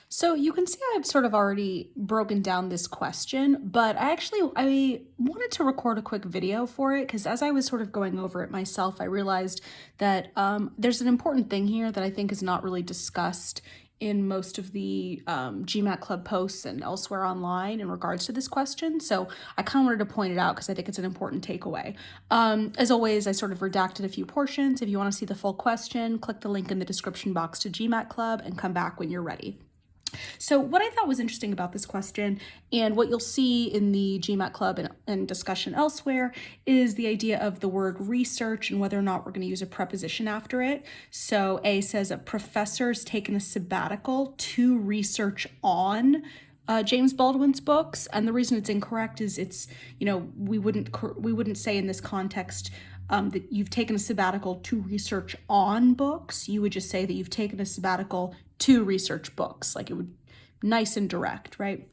So you can see I've sort of already broken down this question, but I wanted to record a quick video for it because as I was sort of going over it myself, I realized that there's an important thing here that I think is not really discussed in most of the GMATClub posts and elsewhere online in regards to this question. So I kind of wanted to point it out because I think it's an important takeaway. As always, I sort of redacted a few portions. If you want to see the full question, click the link in the description box to GMATClub and come back when you're ready. So what I thought was interesting about this question, and what you'll see in the GMATClub and discussion elsewhere, is the idea of the word research and whether or not we're going to use a preposition after it. So A says a professor's taken a sabbatical to research on James Baldwin's books, and the reason it's incorrect is we wouldn't say in this context that you've taken a sabbatical to research on books. You would just say that you've taken a sabbatical to research books, like it would nice and direct, right?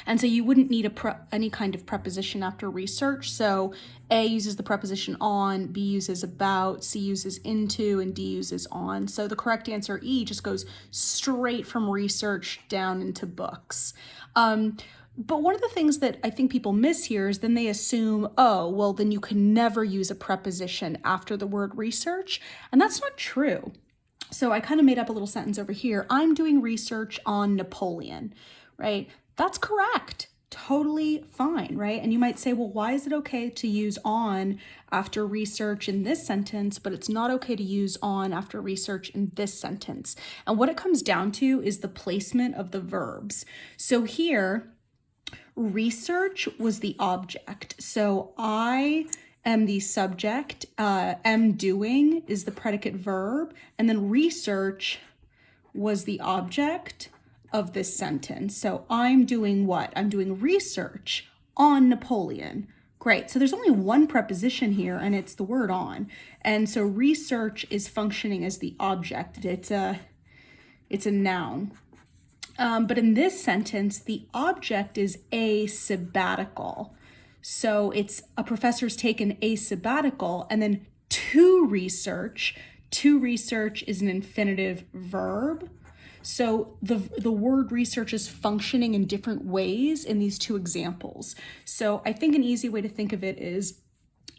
And so you wouldn't need any kind of preposition after research. So A uses the preposition on, B uses about, C uses into, and D uses on. So the correct answer, E, just goes straight from research down into books. But one of the things that I think people miss here is then they assume, oh, well, then you can never use a preposition after the word research. And that's not true. So I kind of made up a little sentence over here. I'm doing research on Napoleon, right? That's correct. Totally fine, right? And you might say, well, why is it okay to use on after research in this sentence, but it's not okay to use on after research in this sentence? And what it comes down to is the placement of the verbs. So here, research was the object. So I am the subject, am doing is the predicate verb, and then research was the object of this sentence. So I'm doing what? I'm doing research on Napoleon. Great, so there's only one preposition here, and it's the word on. And so research is functioning as the object. It's a noun. But in this sentence, the object is a sabbatical. So it's a professor's taken a sabbatical, and then to research is an infinitive verb. So the word research is functioning in different ways in these two examples. So I think an easy way to think of it is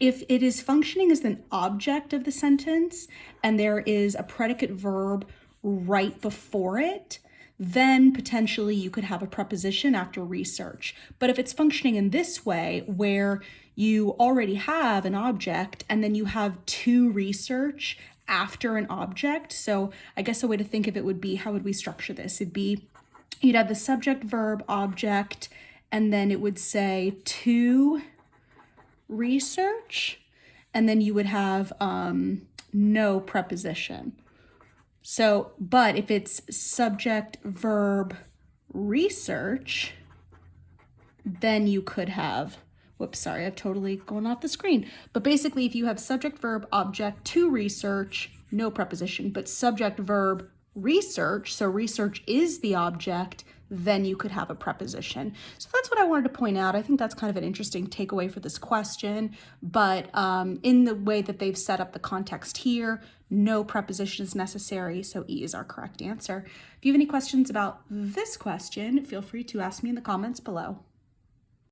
if it is functioning as an object of the sentence and there is a predicate verb right before it, then potentially you could have a preposition after research. But if it's functioning in this way, where you already have an object and then you have to research after an object, so I guess a way to think of it would be, how would we structure this? It'd be, you'd have the subject, verb, object, and then it would say to research, and then you would have no preposition. So, but if it's subject, verb, research, then you could have, whoops, sorry, I've totally gone off the screen. But basically, if you have subject, verb, object, to research, no preposition, but subject, verb, research, so research is the object, then you could have a preposition. So that's what I wanted to point out. I think that's kind of an interesting takeaway for this question, but in the way that they've set up the context here, no preposition is necessary, so E is our correct answer. If you have any questions about this question, feel free to ask me in the comments below.